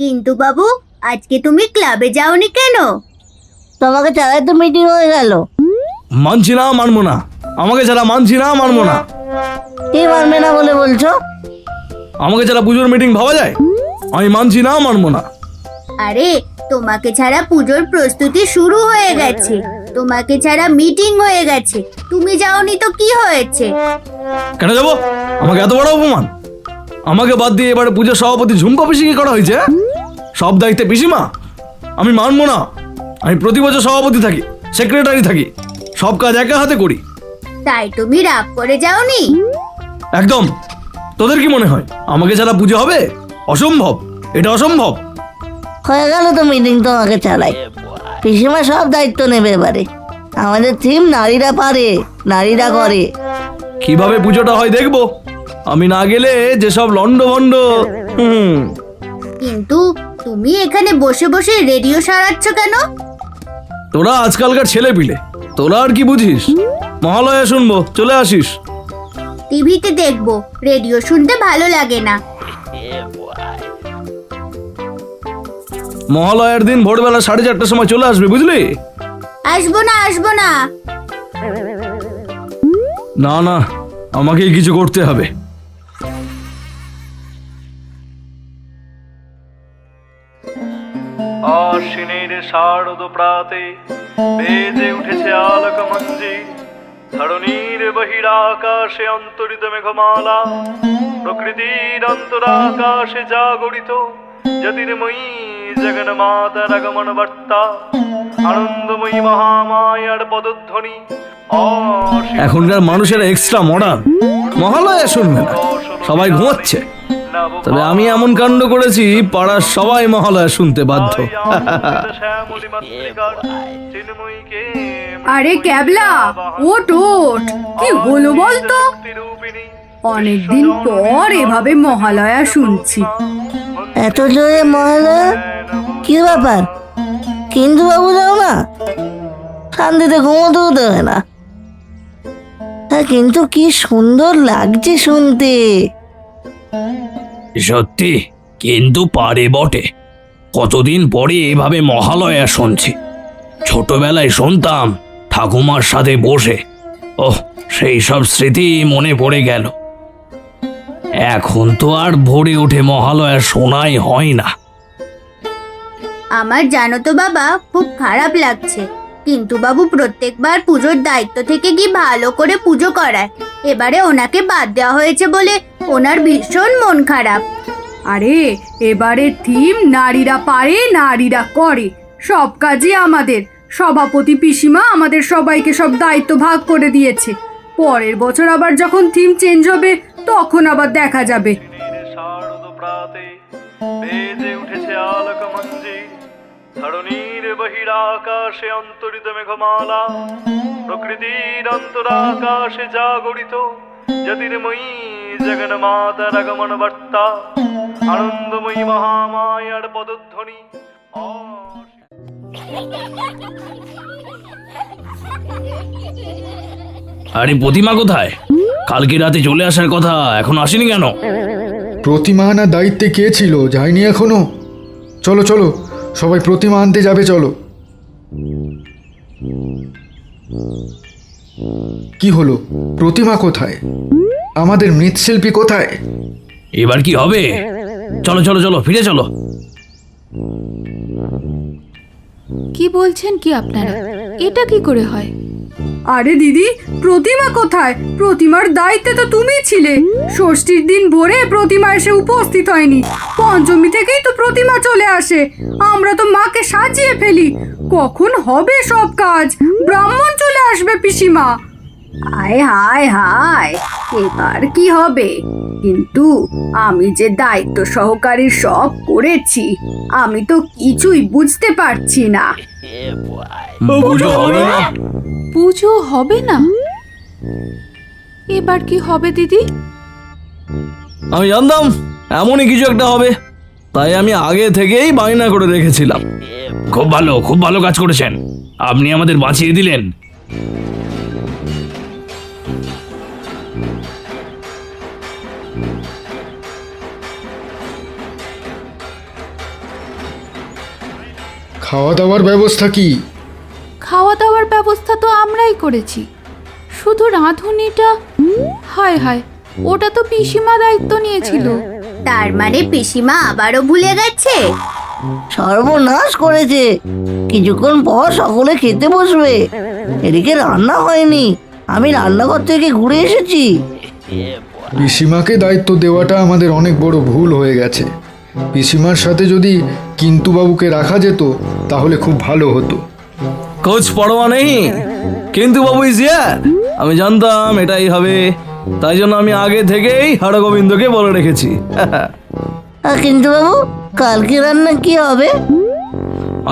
কিন্তু বাবু, আজকে তুমি ক্লাবে যাওনি কেন? তোমাকে ছাড়াই তো মিটিং হয়ে গেল। মানছি না, মানবো না। আমাকে ছাড়া মানছি না, মানবো না। কি মানবে না বলে বলছো? আমাকে ছাড়া পুজোর মিটিং ভাবা যায়? আমি মানছি না, মানবো না। আরে, তোমাকে ছাড়া পুজোর প্রস্তুতি শুরু হয়ে গেছে, তোমাকে ছাড়া মিটিং হয়ে গেছে, তুমি যাওনি তো কি হয়েছে? কেন যাবো? আমাকে এত বড় অপমান! আমাকে বাদ দিয়ে এবারে পুজোর সভাপতি ঝুম্পা পিসিকে করা হয়েছে। সব দায়িত্বে পিসিমা। আমি মানবো না। আমি প্রতি বছর সভাপতি থাকি, সেক্রেটারি থাকি, সব কাজ একা হাতে করি। তাই তুমি রাগ করে যাওনি? একদম। তোদের কি মনে হয় আমাকে ছাড়া পুজো হবে? অসম্ভব, এটা অসম্ভব। হয়ে গেল তো মিটিং তোমাকে ছাড়াই। পিসিমা সব দায়িত্ব নেবে এবারে। আমাদের থিম নারীরা পারে, নারীরা করে। কিভাবে পুজোটা হয় দেখবো। আমি না গেলে যেসব লন্ডভন্ড। কিন্তু তুমি এখানে বসে বসে রেডিও সারাচ্ছ কেন? তোরা আজকালকার ছেলে পিলে, তোরা আর কি বুঝিস? মহালয়া শুনবো, চলে আসিস। টিভিতে দেখবো, রেডিও শুনতে ভালো লাগে না। মহালয়ার দিন ভোরবেলা 4:30টার সময় চলে আসবে, বুঝলি? আসবো না, আসবো না। না না, আমাকেই কিছু করতে হবে। আশ্বিনের শারদ প্রাতে বেজে উঠেছে আলোক মঞ্জির, ধরণীর বহিরাকাশে অন্তরিত মেঘমালা, প্রকৃতির অন্তরাকাশে জাগরিত জ্যোতির্ময়ী জগন্মাতার আগমন বার্তা, আনন্দময়ী মহামায়ার পদধ্বনি। এখনকার মানুষেরা এক্সট্রা মডার্ন, মহালয়া শুনবে না, সবাই ঘুমাচ্ছে। তবে আমি এমন কাণ্ড করেছি, পাড়ার সবাই মহালয়া শুনতে বাধ্য। আরে ক্যাবলা, ওঠ ওঠ, কি হলো বলতো? অনেকদিন পর এভাবে মহালয়া শুনছি। এত জোরে মহালয়া? কি ব্যাপার? কিন্তু বাবু যাও না, শান্তিতে ঘুমোতেও দেবে না। হ্যাঁ, কিন্তু কি সুন্দর লাগছে শুনতে। সত্যি, কিন্তু পারে বটে। কতদিন পরে এভাবে মহালয়া শুনছি। ছোটবেলায় শুনতাম ঠাকুমার সাথে বসে। ওহ, সেই সব স্মৃতি মনে পড়ে গেল। এখন তো আর ভোরে উঠে মহালয়া শোনাই হয় না। আমার জানো তো বাবা, খুব খারাপ লাগছে। কিন্তু বাবু প্রত্যেকবার পুজোর দায়িত্ব থেকে কি ভালো করে পুজো করায়, এবারে ওনাকে বাদ দেওয়া হয়েছে বলে ওনার ভীষণ মন খারাপ। আরে, এবারে থিম নারীরা পারে, নারীরা করে। সব কাজই আমাদের। সভাপতি পিসিমা আমাদের সবাইকে সব দায়িত্ব ভাগ করে দিয়েছে। পরের বছর আবার যখন থিম চেঞ্জ হবে, তখন আবার দেখা যাবে। শারদ প্রাতে বেজে উঠেছে আলোক মঞ্জির, ধরণীর বহিরাকাশে অন্তরিত মেঘমালা, প্রকৃতির অন্তরাকাশে জাগরিত জ্যোতির্ময়ী জগন্মাতার আগমন বার্তা, আনন্দময়ী মহামায়ার পদধ্বনি। আরে প্রতিমা কোথায়? কালকে রাতে চলে আসার কথা, এখন আসেনি কেন? প্রতিমা আনার দায়িত্বে কে ছিল? যায়নি এখনো? চলো চলো, সবাই প্রতিমা আনতে যাবে, চলো। কি হলো? প্রতিমা কোথায়? আমাদের মৃৎশিল্পী কোথায়? এবার কি হবে? চলো চলো চলো, ফিরে চলো। কি বলছেন কি আপনারা? এটা কি করে হয়? আরে দিদি, প্রতিমা কোথায়? প্রতিমার দায়িত্বে তো তুমিই ছিলে। ষষ্ঠীর দিন ভোরে প্রতিমা এসে উপস্থিত হয়নি। পঞ্চমী থেকেই তো প্রতিমা চলে আসে। আমরা তো মাকে সাজিয়ে ফেলি। কখন হবে সব কাজ? ব্রাহ্মণ চলে আসবে পিসিমা। হায় হায় হায়, এবার কি হবে? কিন্তু আমি যে দায়িত্ব সহকারী সব করেছি, আমি তো কিছুই বুঝতে পারছি না। পুজো হবে না? পুজো হবে না? এবার কি হবে দিদি? আমি জানতাম এমনই কিছু একটা হবে, তাই আমি আগে থেকেই বায়না করে রেখেছিলাম। খুব ভালো, খুব ভালো কাজ করেছেন। আপনি আমাদের বাঁচিয়ে দিলেন। খাওয়া দাওয়ার ব্যবস্থা কি? খাওয়া দাওয়ার ব্যবস্থা তো আমরাই করেছি, শুধু রাঁধুনিটা, হায় হায়, ওটা তো পিসিমা দায়িত্ব নিয়েছিল। তার মানে পিসিমা আবারও ভুলে গেছে? সর্বনাশ করেছে। কিছুক্ষণ পর সকলে খেতে বসবে, এদিকে রান্না হয়নি। আমি রান্নাঘর থেকে ঘুরে এসেছি। পিসিমাকে দায়িত্ব দেওয়াটা আমাদের অনেক বড় ভুল হয়ে গেছে। পিসিমার সাথে যদি কিন্তু বাবুকে রাখা যেত তাহলে খুব ভালো হতো। কোচ পরোয়া নেই, কিন্তু বাবু ইজ হিয়ার। আমি জানতাম এটাই হবে, তাই জন্য আমি আগে থেকেই হরগোবিন্দকে বলে রেখেছি। কিন্তু বাবু, কালকে রান্না কি হবে?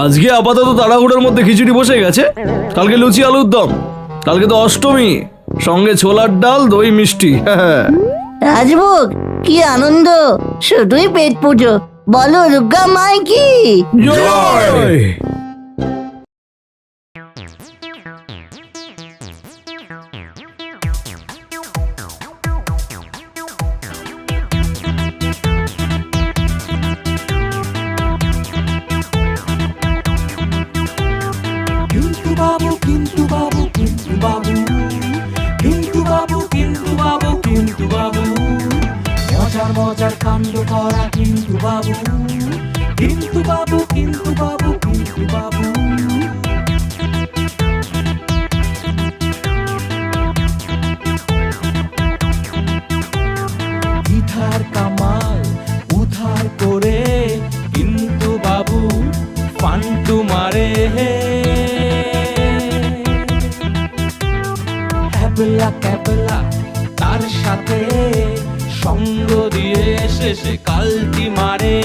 আজকে আপাতত তাড়াহুড়োর মধ্যে খিচুড়ি বসে গেছে, কালকে লুচি আলুর দম, কালকে তো অষ্টমী, সঙ্গে ছোলার ডাল দই মিষ্টি। রাজভোগ, কি আনন্দ! শুধুই পেট পুজো। বলো দুর্গা মাই কি জয়! কিন্তু বাবু কিন্তু বাবু কিন্তু বাবু কিন্তু বাবু কিন্তু বাবু কিন্তু বাবু মজার মজার কাণ্ড করা কিন্তু বাবু কিন্তু বাবু কিন্তু বাবু কিন্তু বাবু ইধার কামাল উধার করে কিন্তু বাবু ফান্টু মারে ক্যাবলা ক্যাবলা তার সাথে সঙ্গ দিয়ে শেষে কালটি মারে